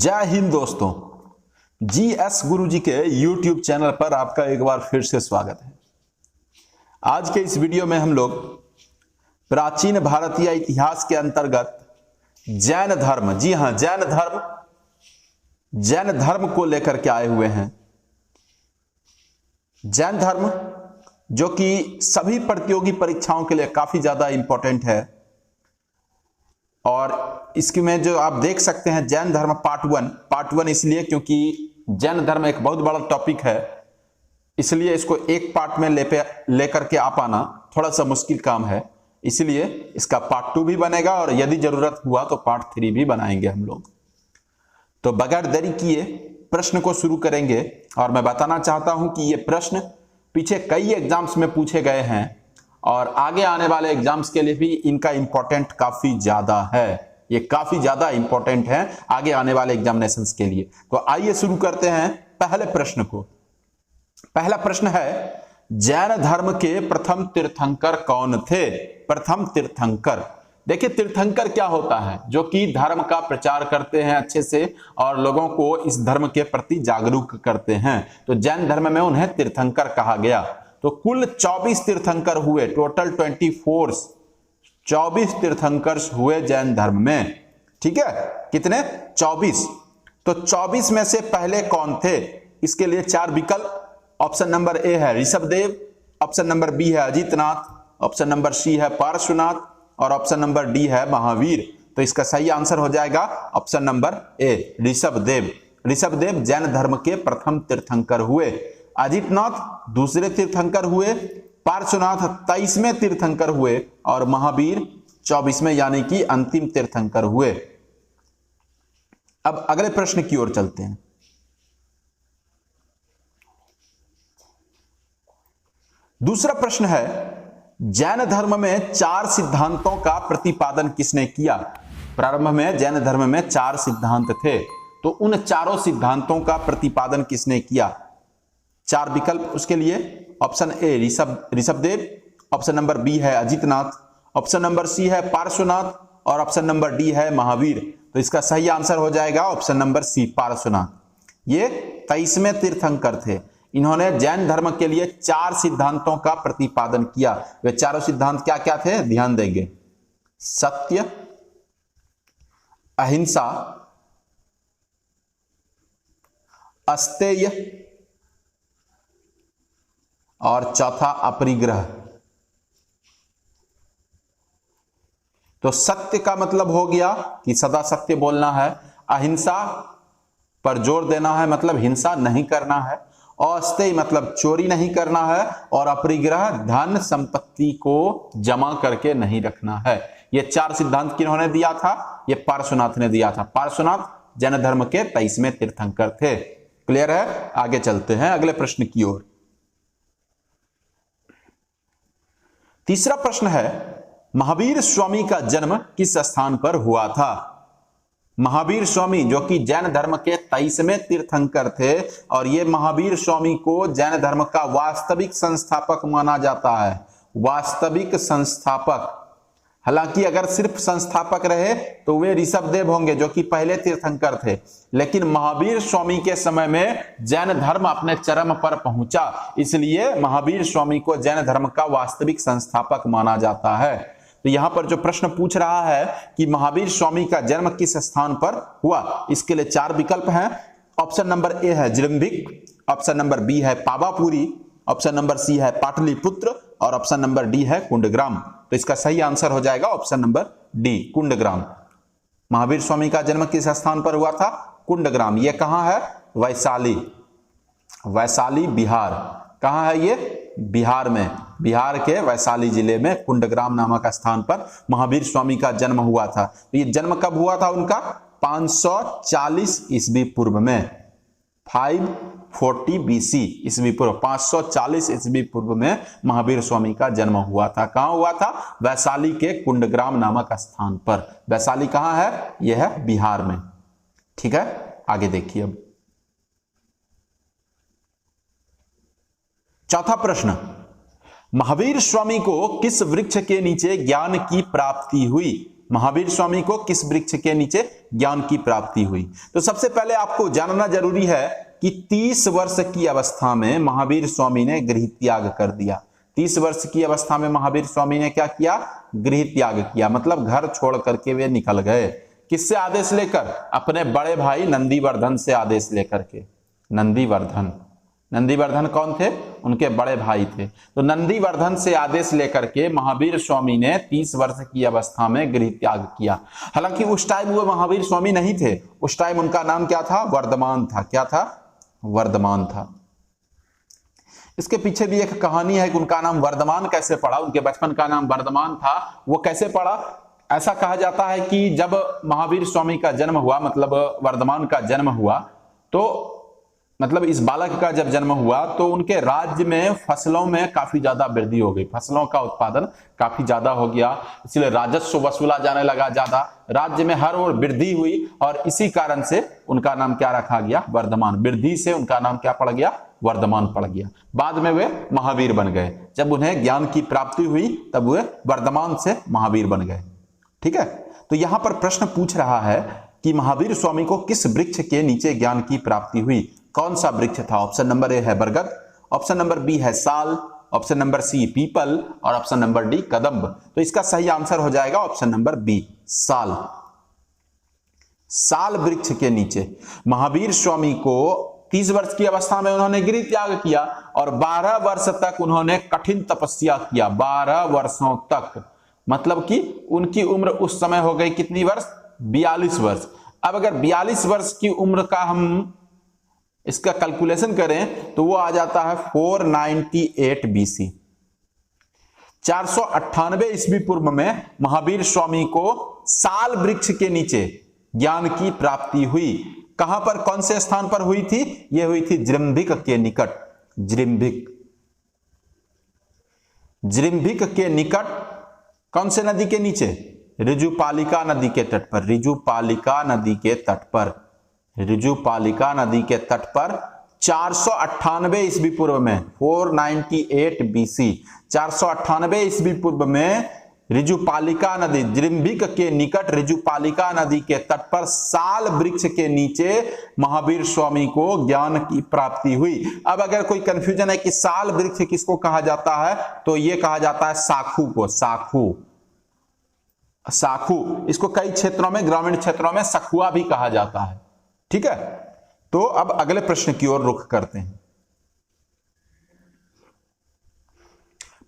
जय हिंद दोस्तों। जीएस गुरुजी के YouTube चैनल पर आपका एक बार फिर से स्वागत है। आज के इस वीडियो में हम लोग प्राचीन भारतीय इतिहास के अंतर्गत जैन धर्म, जी हां जैन धर्म को लेकर के आए हुए हैं। जैन धर्म जो कि सभी प्रतियोगी परीक्षाओं के लिए काफी ज्यादा इंपॉर्टेंट है और इसकी में जो आप देख सकते हैं जैन धर्म पार्ट वन इसलिए क्योंकि जैन धर्म एक बहुत बड़ा टॉपिक है, इसलिए इसको एक पार्ट में लेकर के आ पाना थोड़ा सा मुश्किल काम है। इसलिए इसका पार्ट 2 भी बनेगा और यदि जरूरत हुआ तो पार्ट 3 भी बनाएंगे हम लोग। तो बगैर देरी किए प्रश्न को शुरू करेंगे और मैं बताना चाहता हूं कि ये प्रश्न पीछे कई एग्जाम्स में पूछे गए हैं और आगे आने वाले एग्जाम्स के लिए भी इनका इंपॉर्टेंट काफी ज्यादा है। ये काफी ज्यादा इंपॉर्टेंट है आगे आने वाले एग्जामिनेशंस के लिए। तो आइए शुरू करते हैं पहले प्रश्न को। पहला प्रश्न है, जैन धर्म के प्रथम तीर्थंकर कौन थे? प्रथम तीर्थंकर, देखिए तीर्थंकर क्या होता है? जो कि धर्म का प्रचार करते हैं अच्छे से और लोगों को इस धर्म के प्रति जागरूक करते हैं। तो जैन धर्म में उन्हें तीर्थंकर कहा गया। तो कुल 24 तीर्थंकर हुए, टोटल 24 तीर्थंकर हुए जैन धर्म में। ठीक है, कितने? 24। तो 24 में से पहले कौन थे? इसके लिए 4 विकल्प। ऑप्शन नंबर ए है ऋषभदेव, ऑप्शन नंबर बी है अजितनाथ, ऑप्शन नंबर सी है पार्श्वनाथ और ऑप्शन नंबर डी है महावीर। तो इसका सही आंसर हो जाएगा ऑप्शन नंबर ए, ऋषभदेव। ऋषभदेव जैन धर्म के प्रथम तीर्थंकर हुए, अजितनाथ दूसरे तीर्थंकर हुए, पार्श्वनाथ 23वें तीर्थंकर हुए और महावीर 24वें यानी कि अंतिम तीर्थंकर हुए। अब अगले प्रश्न की ओर चलते हैं। दूसरा प्रश्न है, जैन धर्म में 4 सिद्धांतों का प्रतिपादन किसने किया? प्रारंभ में जैन धर्म में 4 सिद्धांत थे, तो उन चारों सिद्धांतों का प्रतिपादन किसने किया? 4 विकल्प उसके लिए। Option A Rishabhdev, option number B है अजितनाथ, ऑप्शन नंबर सी है पार्श्वनाथ और ऑप्शन नंबर डी है महावीर। तो इसका सही आंसर हो जाएगा ऑप्शन नंबर सी, पार्श्वनाथ। ये 23वें तीर्थंकर थे। इन्होंने जैन धर्म के लिए 4 सिद्धांतों का प्रतिपादन किया। वे चारों सिद्धांत क्या क्या थे? ध्यान देंगे। सत्य, अहिंसा, अस्तेय और चौथा अपरिग्रह। तो सत्य का मतलब हो गया कि सदा सत्य बोलना है, अहिंसा पर जोर देना है मतलब हिंसा नहीं करना है, अस्तेय मतलब चोरी नहीं करना है और अपरिग्रह धन संपत्ति को जमा करके नहीं रखना है। ये 4 सिद्धांत किन्होंने दिया था? ये पार्श्वनाथ ने दिया था। पार्श्वनाथ जैन धर्म के 23वें तीर्थंकर थे। क्लियर है? आगे चलते हैं अगले प्रश्न की ओर। तीसरा प्रश्न है, महावीर स्वामी का जन्म किस स्थान पर हुआ था? महावीर स्वामी जो कि जैन धर्म के 23वें तीर्थंकर थे और ये महावीर स्वामी को जैन धर्म का वास्तविक संस्थापक माना जाता है। वास्तविक संस्थापक। हालांकि अगर सिर्फ संस्थापक रहे तो वे ऋषभदेव होंगे जो कि पहले तीर्थंकर थे, लेकिन महावीर स्वामी के समय में जैन धर्म अपने चरम पर पहुंचा, इसलिए महावीर स्वामी को जैन धर्म का वास्तविक संस्थापक माना जाता है। तो यहां पर जो प्रश्न पूछ रहा है कि महावीर स्वामी का जन्म किस स्थान पर हुआ, इसके लिए 4 विकल्प हैं। ऑप्शन नंबर ए है जृंभिक, ऑप्शन नंबर बी है पावापुरी, ऑप्शन नंबर सी है पाटलिपुत्र और ऑप्शन नंबर डी है कुंडग्राम। तो इसका सही आंसर हो जाएगा option number D, Kundagram. Mahavir Swami का जन्म किस स्थान पर हुआ था? कुंडग्राम। यह कहां है? वैशाली बिहार। कहां है ये? बिहार में। बिहार के वैशाली जिले में कुंडग्राम नामक स्थान पर महावीर स्वामी का जन्म हुआ था। तो ये जन्म कब हुआ था उनका? 540 ईस्वी पूर्व में, 540 BC ईस्वी पूर्व, 540 ईस्वी पूर्व में महावीर स्वामी का जन्म हुआ था। कहां हुआ था? वैशाली के कुंडग्राम नामक स्थान पर। वैशाली कहां है? यह है बिहार में। ठीक है, आगे देखिए। अब चौथा प्रश्न, महावीर स्वामी को किस वृक्ष के नीचे ज्ञान की प्राप्ति हुई? महावीर स्वामी को किस वृक्ष के नीचे ज्ञान की प्राप्ति हुई? तो सबसे पहले आपको जानना जरूरी है कि 30 वर्ष की अवस्था में महावीर स्वामी ने गृह त्याग कर दिया। 30 वर्ष की अवस्था में महावीर स्वामी ने क्या किया? गृह त्याग किया, मतलब घर छोड़ करके वे निकल गए। किससे आदेश लेकर? अपने बड़े भाई नंदीवर्धन से आदेश लेकर के। नंदीवर्धन कौन थे? उनके बड़े भाई थे। तो नंदीवर्धन से आदेश लेकर के महावीर स्वामी ने 30 वर्ष की अवस्था में गृह त्याग किया। हालांकि उस टाइम वो महावीर स्वामी नहीं थे, उस टाइम उनका नाम क्या था? वर्धमान था। क्या था? वर्धमान था। इसके पीछे भी एक कहानी है कि उनका नाम वर्धमान कैसे पड़ा, उनके बचपन का नाम वर्धमान था, वो कैसे पड़ा? ऐसा कहा जाता है कि जब महावीर स्वामी का जन्म हुआ, मतलब वर्धमान का जन्म हुआ, तो मतलब इस बालक का जब जन्म हुआ तो उनके राज्य में फसलों में काफी ज्यादा वृद्धि हो गई, फसलों का उत्पादन काफी ज्यादा हो गया, इसलिए राजस्व वसूला जाने लगा ज्यादा, राज्य में हर ओर वृद्धि हुई और इसी कारण से उनका नाम क्या रखा गया? वर्धमान। वृद्धि से उनका नाम क्या पड़ गया? वर्धमान पड़ गया। बाद में वे महावीर बन गए। जब उन्हें ज्ञान की प्राप्ति हुई तब वे वर्धमान से महावीर बन गए। ठीक है, तो यहां पर प्रश्न पूछ रहा है कि महावीर स्वामी को किस वृक्ष के नीचे ज्ञान की प्राप्ति हुई? कौन सा वृक्ष था? ऑप्शन नंबर ए है बरगद, ऑप्शन नंबर बी है साल, ऑप्शन नंबर सी पीपल और ऑप्शन नंबर डी कदम्ब। तो इसका सही आंसर हो जाएगा ऑप्शन नंबर बी, साल। साल वृक्ष के नीचे महावीर स्वामी को 30 वर्ष की अवस्था में उन्होंने गृह त्याग किया और 12 वर्ष तक उन्होंने कठिन तपस्या किया। 12 वर्षों तक, मतलब कि उनकी उम्र उस समय हो गई कितनी वर्ष? 42 वर्ष। अब अगर 42 वर्ष की उम्र का हम इसका कैलकुलेशन करें तो वो आ जाता है 498 BC। 498 ईस्वी पूर्व में महावीर स्वामी को साल वृक्ष के नीचे ज्ञान की प्राप्ति हुई। कहां पर, कौन से स्थान पर हुई थी? यह हुई थी जृंभिक के निकट। जृंभिक के निकट कौन से नदी के नीचे? ऋजुपालिका नदी के तट पर। ऋजुपालिका नदी के तट पर, ऋजुपालिका नदी के तट पर 498 ईस्वी पूर्व में, 498 BC, 498 ईस्वी पूर्व में ऋजुपालिका नदी, जृंभिक के निकट ऋजुपालिका नदी के तट पर साल वृक्ष के नीचे महावीर स्वामी को ज्ञान की प्राप्ति हुई। अब अगर कोई कंफ्यूजन है कि साल वृक्ष किसको कहा जाता है, तो यह कहा जाता है साखू को। साखू, इसको कई क्षेत्रों में, ग्रामीण क्षेत्रों में सखुआ भी कहा जाता है। ठीक है, तो अब अगले प्रश्न की ओर रुख करते हैं।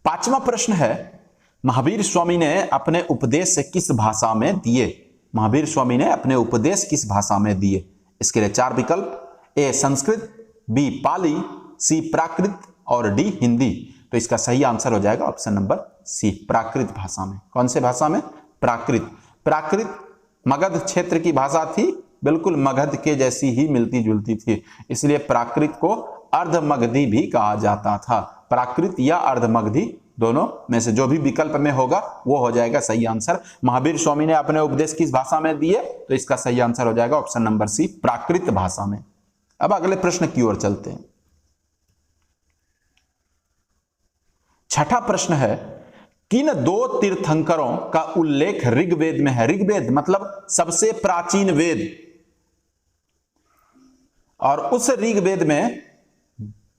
5वां प्रश्न है, महावीर स्वामी ने अपने उपदेश किस भाषा में दिए? महावीर स्वामी ने अपने उपदेश किस भाषा में दिए? इसके लिए 4 विकल्प, ए संस्कृत, बी पाली, सी प्राकृत और डी हिंदी। तो इसका सही आंसर हो जाएगा ऑप्शन नंबर सी, प्राकृत भाषा में। कौन से भाषा में? प्राकृत। प्राकृत मगध क्षेत्र की भाषा थी, बिल्कुल मगध के जैसी ही मिलती जुलती थी, इसलिए प्राकृत को अर्धमगधी भी कहा जाता था। प्राकृत या अर्धमगधी दोनों में से जो भी विकल्प में होगा वो हो जाएगा सही आंसर। महावीर स्वामी ने अपने उपदेश किस भाषा में दिए? तो इसका सही आंसर हो जाएगा ऑप्शन नंबर सी, प्राकृत भाषा में। अब अगले प्रश्न की ओर चलते हैं। 6ठा प्रश्न है, किन 2 तीर्थंकरों का उल्लेख ऋग्वेद में है? ऋग्वेद मतलब सबसे प्राचीन वेद, और उस ऋग्वेद में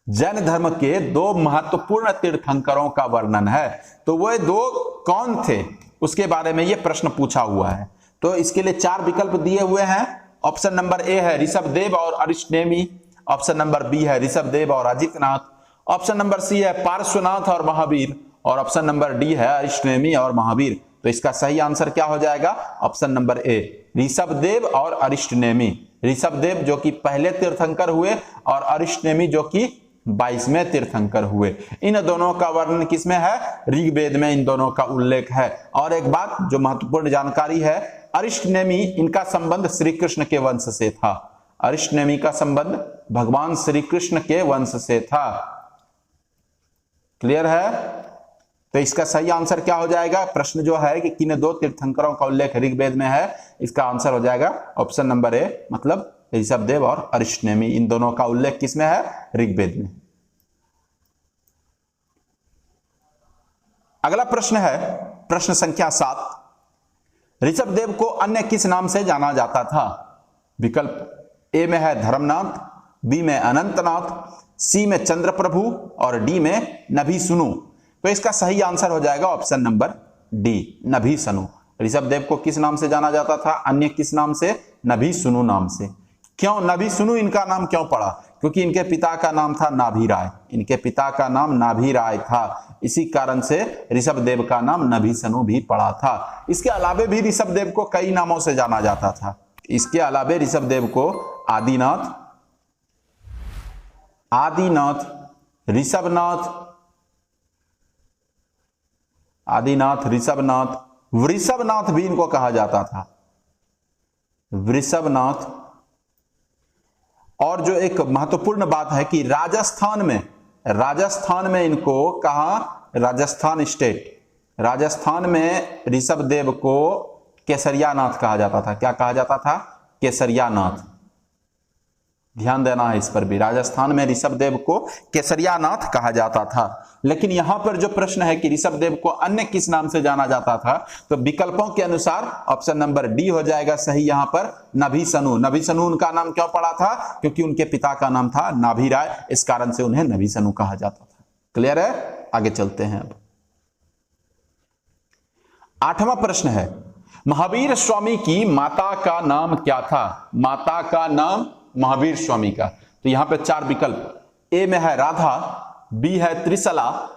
जैन धर्म के 2 महत्वपूर्ण तीर्थंकरों का वर्णन है। तो वो 2 कौन थे उसके बारे में ये प्रश्न पूछा हुआ है। तो इसके लिए 4 विकल्प दिए हुए हैं। ऑप्शन नंबर ए है ऋषभदेव और अरिष्टनेमी, ऑप्शन नंबर बी है ऋषभदेव और अजितनाथ, ऑप्शन नंबर सी है पार्श्वनाथ और महावीर, और ऑप्शन नंबर डी है अरिष्टनेमी और महावीर। तो इसका सही आंसर क्या हो जाएगा? ऑप्शन नंबर ए, ऋषभदेव और अरिष्टनेमी। ऋषभदेव जो कि पहले तीर्थंकर हुए और अरिष्टनेमी जो कि 22वें तीर्थंकर हुए। इन दोनों का वर्णन किसमें है? ऋग्वेद में इन दोनों का उल्लेख है। और एक बात जो महत्वपूर्ण जानकारी है, अरिष्टनेमी, इनका संबंध श्री कृष्ण के वंश से था। अरिष्टनेमी का संबंध भगवान श्री कृष्ण के वंश से था। क्लियर है? तो इसका सही आंसर क्या हो जाएगा? प्रश्न जो है कि किन 2 तीर्थंकरों का उल्लेख ऋग्वेद में है, इसका आंसर हो जाएगा ऑप्शन नंबर ए, मतलब ऋषभदेव और अरिष्टनेमी। इन दोनों का उल्लेख किसमें है? ऋग्वेद में। अगला प्रश्न है प्रश्न संख्या 7, ऋषभदेव को अन्य किस नाम से जाना जाता था? विकल्प ए में है धर्मनाथ, बी में अनंतनाथ, सी में चंद्रप्रभु और डी में नभीसुनु। तो इसका सही आंसर हो जाएगा ऑप्शन नंबर डी, नभीसुनु। ऋषभदेव को किस नाम से जाना जाता था? अन्य किस नाम से? नभीसुनु नाम से। क्यों नभीसुनु इनका नाम क्यों पड़ा? क्योंकि इनके पिता का नाम था नाभिराय, इनके पिता का नाम नाभिराय था, इसी कारण से ऋषभदेव का नाम नभीसुनु भी पड़ा था। इसके अलावे भी ऋषभदेव को कई नामों से जाना जाता था। इसके अलावे ऋषभदेव को आदिनाथ, ऋषभनाथ, ऋषभनाथ, वृषभनाथ भी इनको कहा जाता था, वृषभनाथ। और जो एक महत्वपूर्ण बात है कि राजस्थान में इनको कहा, राजस्थान स्टेट, राजस्थान में ऋषभदेव को केसरियानाथ कहा जाता था। क्या कहा जाता था? केसरियानाथ। ध्यान देना है इस पर भी, राजस्थान में ऋषभदेव को केसरियानाथ कहा जाता था। लेकिन यहां पर जो प्रश्न है कि ऋषभदेव को अन्य किस नाम से जाना जाता था, तो विकल्पों के अनुसार ऑप्शन नंबर डी हो जाएगा सही। यहां पर नभीसुनु, नभीसुनु उनका नाम क्यों पड़ा था? क्योंकि उनके पिता का नाम था नाभिराय, इस कारण से उन्हें नभीसुनु कहा जाता था। क्लियर है? आगे चलते हैं। अब 8वां प्रश्न है, महावीर स्वामी की माता का नाम क्या था? माता का नाम महावीर स्वामी का। तो यहां पे 4 विकल्प, ए में है राधा, बी है त्रिशला,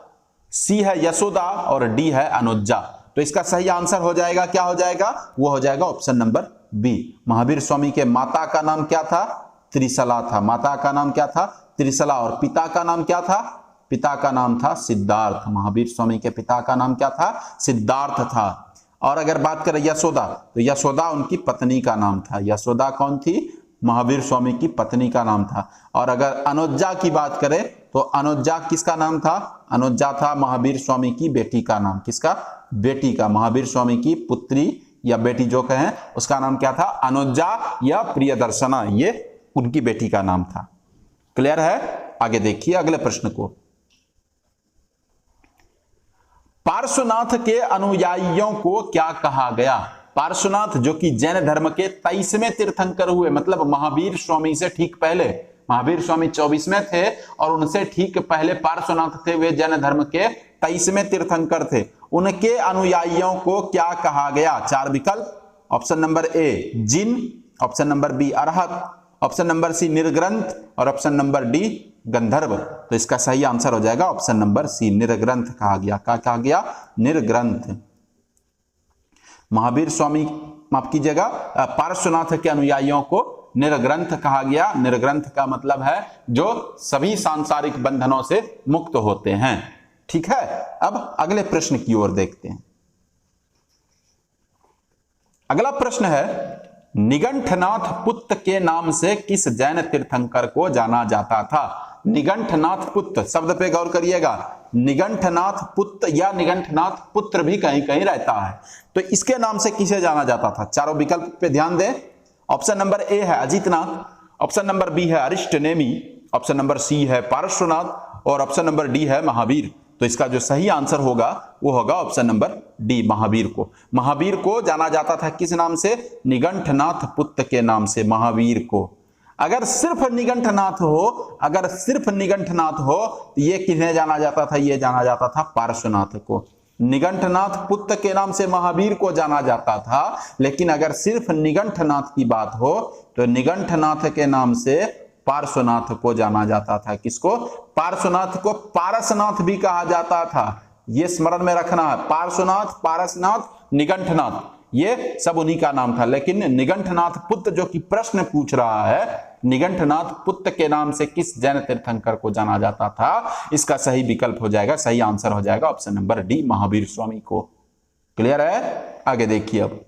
सी है यशोदा और डी है अनुज्जा। तो इसका सही आंसर हो जाएगा, क्या हो जाएगा? वो हो जाएगा option number B. Mahavir Swami के माता का नाम क्या था? त्रिशला था। माता का नाम क्या था? त्रिशला। और पिता का नाम क्या था? पिता का नाम था सिद्धार्थ। महावीर स्वामी के पिता का नाम क्या था? सिद्धार्थ था। और अगर बात करें यशोदा, तो यशोदा उनकी पत्नी का नाम था। यशोदा कौन थी? महावीर स्वामी की पत्नी का नाम था। और अगर अनुज्जा की बात करें तो अनुज्जा किसका नाम था? अनुज्जा था महावीर स्वामी की बेटी का नाम। किसका? बेटी का। महावीर स्वामी की पुत्री या बेटी जो कहें उसका नाम क्या था? अनुज्जा या प्रियदर्शना, ये उनकी बेटी का नाम था। क्लियर है? आगे देखिए अगले प्रश्न को। पार्श्वनाथ के अनुयायियों को क्या कहा गया? पार्श्वनाथ जो कि जैन धर्म के 23वें तीर्थंकर हुए, मतलब महावीर स्वामी से ठीक पहले, महावीर स्वामी 24वें थे और उनसे ठीक पहले पार्श्वनाथ थे, वे जैन धर्म के 23वें तीर्थंकर थे। उनके अनुयायियों को क्या कहा गया? 4 विकल्प, ऑप्शन नंबर ए जिन, ऑप्शन नंबर बी अरहत, ऑप्शन नंबर सी निर्ग्रंथ और ऑप्शन नंबर डी गंधर्व। तो इसका सही आंसर हो जाएगा ऑप्शन नंबर सी, निर्ग्रंथ कहा गया। क्या कहा गया? निर्ग्रंथ। महावीर स्वामी, माफ कीजिएगा, पार्श्वनाथ के अनुयायियों को निर्ग्रंथ कहा गया। निर्ग्रंथ का मतलब है जो सभी सांसारिक बंधनों से मुक्त होते हैं। ठीक है, अब अगले प्रश्न की ओर देखते हैं। अगला प्रश्न है, निगंठनाथ पुत्र के नाम से किस जैन तीर्थंकर को जाना जाता था? निगंठनाथ पुत्र शब्द पे गौर करिएगा। निगंठनाथ पुत्र या निगंठनाथ पुत्र भी कहीं कहीं रहता है, तो इसके नाम से किसे जाना जाता था? चारों विकल्प पे ध्यान दें। ऑप्शन नंबर ए है अजितनाथ, ऑप्शन नंबर बी है अरिष्टनेमी, ऑप्शन नंबर सी है पार्श्वनाथ और ऑप्शन नंबर डी है महावीर। तो इसका जो सही आंसर होगा वो होगा ऑप्शन नंबर डी, महावीर को। महावीर को जाना जाता था किस नाम से? निगंठनाथ पुत्र के नाम से महावीर को। अगर सिर्फ निगंठनाथ हो, अगर सिर्फ निगंठनाथ हो तो ये किन्हें जाना जाता था? ये जाना जाता था पार्श्वनाथ को। निगंठनाथ पुत्र के नाम से महावीर को जाना जाता था, लेकिन अगर सिर्फ निगंठनाथ की बात हो तो निगंठनाथ के नाम से पार्श्वनाथ को जाना जाता था। किसको? पार्श्वनाथ को पारसनाथ भी कहा जाता था, ये स्मरण में रखना है। पार्श्वनाथ, पारसनाथ, निगंठनाथ, ये सब उन्हीं का नाम था। लेकिन निगंठनाथ पुत्र जो कि प्रश्न पूछ रहा है, निगंठनाथ पुत्र के नाम से किस जैन तीर्थंकर को जाना जाता था, इसका सही विकल्प हो जाएगा, सही आंसर हो जाएगा option number D, Mahavir Swami को। क्लियर है? आगे देखिए अब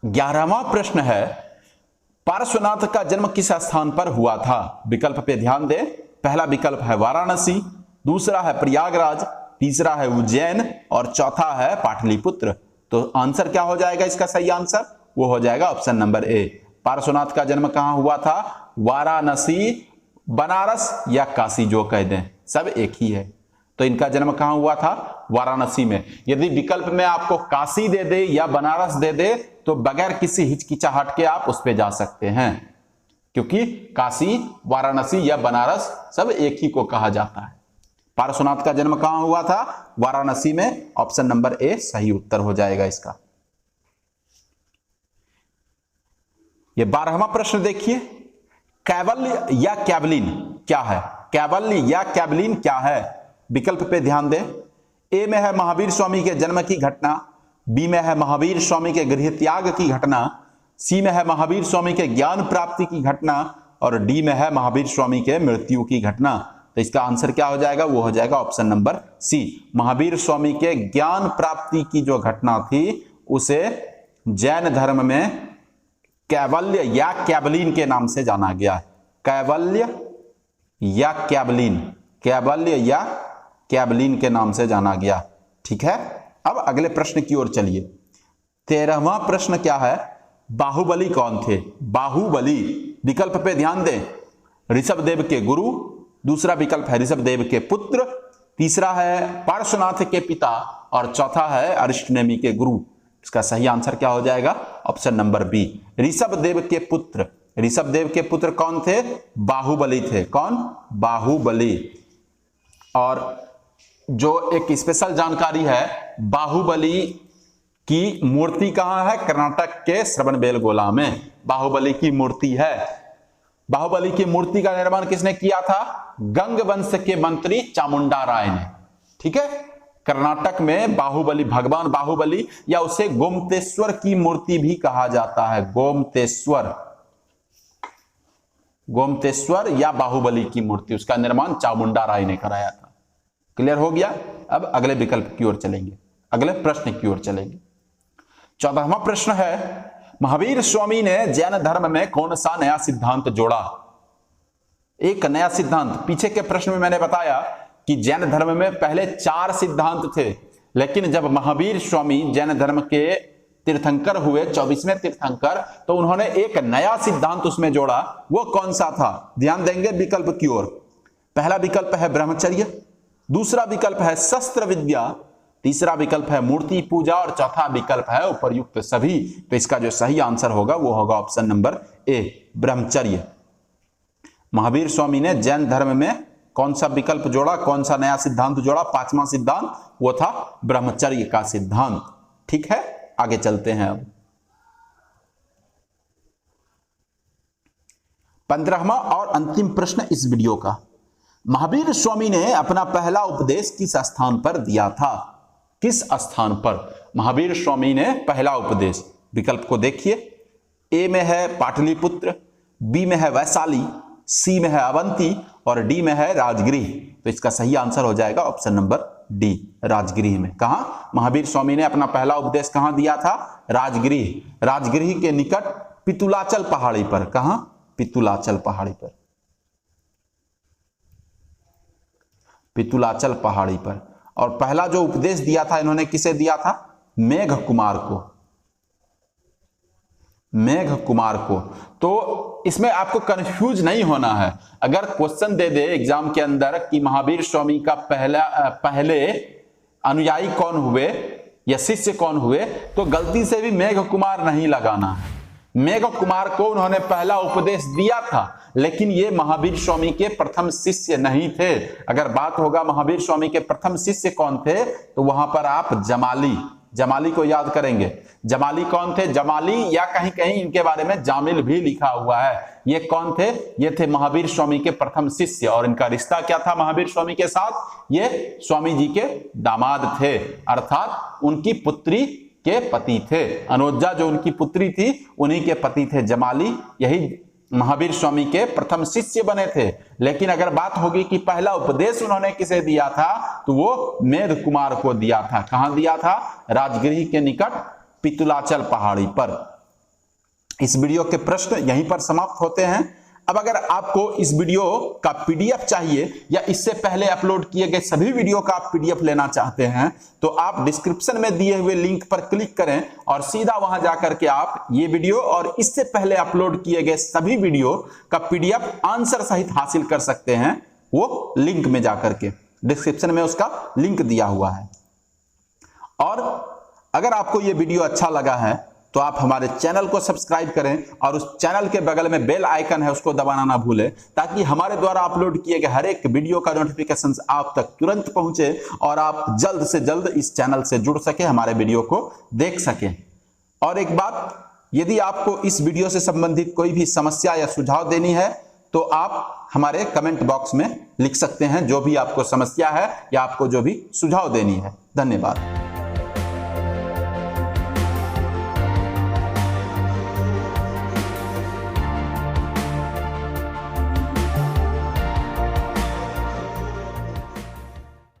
11वां प्रश्न है, पार्श्वनाथ का जन्म किस स्थान पर हुआ था? विकल्प पे ध्यान दें। पहला विकल्प है वाराणसी, दूसरा है प्रयागराज, तीसरा है उज्जैन और चौथा है पाटलिपुत्र। तो आंसर क्या हो जाएगा? इसका सही आंसर वो हो जाएगा ऑप्शन नंबर ए। पार्श्वनाथ का जन्म कहां हुआ था? वाराणसी, बनारस या काशी जो कह दें, सब एक ही है। तो इनका जन्म कहां हुआ था? वाराणसी में। यदि विकल्प में आपको काशी दे दे या बनारस दे दे तो बगैर किसी हिचकिचाहट के आप उस पे जा सकते हैं, क्योंकि काशी, वाराणसी या बनारस सब एक ही को कहा जाता है। पार्श्वनाथ का जन्म कहां हुआ था? वाराणसी में। ऑप्शन नंबर ए सही उत्तर हो जाएगा इसका। ये 12वां प्रश्न देखिए, कैवल्य या कैवलिन क्या है? कैवल्य या कैवलिन क्या है? विकल्प पे ध्यान दें। ए में है महावीर स्वामी के जन्म की घटना, बी में है महावीर स्वामी के गृह त्याग की घटना, सी में है महावीर स्वामी के ज्ञान प्राप्ति की घटना और डी में है महावीर स्वामी के मृत्यु की घटना। तो इसका आंसर क्या हो जाएगा? वो हो जाएगा ऑप्शन नंबर सी, महावीर स्वामी के ज्ञान प्राप्ति की जो घटना थी उसे जैन धर्म में कैवल्य या कैवलिन के नाम से जाना गया। कैवल्य या कैवलिन, कैवल्य या कैवलिन के नाम से जाना गया। ठीक है, अब अगले प्रश्न की ओर चलिए। 13वां प्रश्न क्या है? बाहुबली कौन थे? बाहुबली, विकल्प पे ध्यान दें। ऋषभदेव के गुरु, दूसरा विकल्प है ऋषभदेव के पुत्र, तीसरा है पार्श्वनाथ के पिता और चौथा है अरिष्टनेमि के गुरु। इसका सही आंसर क्या हो जाएगा? ऑप्शन नंबर बी, ऋषभदेव के पुत्र। ऋषभदेव के पुत्र कौन थे? बाहुबली थे। कौन? बाहुबली। और जो एक स्पेशल जानकारी है, बाहुबली की मूर्ति कहां है? कर्नाटक के श्रवणबेलगोला में बाहुबली की मूर्ति है। बाहुबली की मूर्ति का निर्माण किसने किया था? गंग वंश के मंत्री चामुंडा राय ने। ठीक है, कर्नाटक में बाहुबली, भगवान बाहुबली या उसे गोमतेश्वर की मूर्ति भी कहा जाता है। गोमतेश्वर, गोमतेश्वर या बाहुबली की मूर्ति, उसका निर्माण चामुंडा राय ने कराया था। क्लियर हो गया? अब अगले विकल्प की ओर चलेंगे, अगले प्रश्न की ओर चलेंगे। 14वां प्रश्न है, महावीर स्वामी ने जैन धर्म में कौन सा नया सिद्धांत जोड़ा? एक नया सिद्धांत। पीछे के प्रश्न में मैंने बताया कि जैन धर्म में पहले 4 सिद्धांत थे, लेकिन जब महावीर स्वामी जैन धर्म के तीर्थंकर हुए, 24वें तीर्थंकर, तो उन्होंने एक नया सिद्धांत उसमें जोड़ा। वो कौन सा था? ध्यान देंगे विकल्प की ओर। पहला विकल्प है ब्रह्मचर्य, दूसरा विकल्प है शस्त्र विद्या, तीसरा विकल्प है मूर्ति पूजा और चौथा विकल्प है उपर्युक्त सभी। तो इसका जो सही आंसर होगा वो होगा ऑप्शन नंबर ए, ब्रह्मचर्य। महावीर स्वामी ने जैन धर्म में कौन सा विकल्प जोड़ा, कौन सा नया सिद्धांत जोड़ा? 5वां सिद्धांत, वो था ब्रह्मचर्य का सिद्धांत। ठीक है, आगे चलते हैं। अब 15वां और अंतिम प्रश्न इस वीडियो का, महावीर स्वामी ने अपना पहला उपदेश किस स्थान पर दिया था? किस स्थान पर महावीर स्वामी ने पहला उपदेश? विकल्प को देखिए। ए में है पाटलिपुत्र, बी में है वैशाली, सी में है अवंती और डी में है राजगृह। तो इसका सही आंसर हो जाएगा ऑप्शन नंबर डी, राजगृह में। कहां महावीर स्वामी ने अपना पहला उपदेश कहां दिया था? राजगृह। राजगृह के निकट पितुलाचल पहाड़ी पर। कहां? पितुलाचल पहाड़ी पर, पितुलाचल पहाड़ी पर। और पहला जो उपदेश दिया था इन्होंने किसे दिया था? मेघ कुमार को, मेघ कुमार को। तो इसमें आपको कंफ्यूज नहीं होना है। अगर क्वेश्चन दे दे एग्जाम के अंदर कि महावीर स्वामी का पहले अनुयायी कौन हुए या शिष्य कौन हुए, तो गलती से भी मेघ कुमार नहीं लगाना है। मेघ कुमार को उन्होंने पहला उपदेश दिया था, लेकिन ये महावीर स्वामी के प्रथम शिष्य नहीं थे। अगर बात होगा महावीर स्वामी के प्रथम शिष्य कौन थे, तो वहां पर आप जमाली, जमाली को याद करेंगे। जमाली कौन थे? जमाली या कहीं कहीं इनके बारे में जामिल भी लिखा हुआ है। ये कौन थे? ये थे महावीर स्वामी के प्रथम शिष्य। और इनका रिश्ता क्या था महावीर स्वामी के साथ? ये स्वामी जी के दामाद थे, अर्थात उनकी पुत्री के पति थे। अनोजा जो उनकी पुत्री थी उन्हीं के पति थे जमाली, यही महावीर स्वामी के प्रथम शिष्य बने थे। लेकिन अगर बात होगी कि पहला उपदेश उन्होंने किसे दिया था, तो वो मेघ कुमार को दिया था। कहां दिया था? राजगृह के निकट पितुलाचल पहाड़ी पर। इस वीडियो के प्रश्न यहीं पर समाप्त होते हैं। अब अगर आपको इस वीडियो का पीडीएफ चाहिए या इससे पहले अपलोड किए गए सभी वीडियो का आप पीडीएफ लेना चाहते हैं, तो आप डिस्क्रिप्शन में दिए हुए लिंक पर क्लिक करें और सीधा वहां जाकर के आप ये वीडियो और इससे पहले अपलोड किए गए सभी वीडियो का पीडीएफ आंसर सहित हासिल कर सकते हैं, वो लिंक में जाकर के। डिस्क्रिप्शन में उसका लिंक दिया हुआ है। और अगर आपको ये वीडियो अच्छा लगा है तो आप हमारे चैनल को सब्सक्राइब करें और उस चैनल के बगल में बेल आइकन है उसको दबाना ना भूलें, ताकि हमारे द्वारा अपलोड किए गए हर एक वीडियो का नोटिफिकेशन आप तक तुरंत पहुंचे और आप जल्द से जल्द इस चैनल से जुड़ सके, हमारे वीडियो को देख सकें। और एक बात, यदि आपको इस वीडियो से संबंधित कोई भी समस्या या सुझाव देनी है तो आप हमारे कमेंट बॉक्स में लिख सकते हैं, जो भी आपको समस्या है या आपको जो भी सुझाव देनी है। धन्यवाद।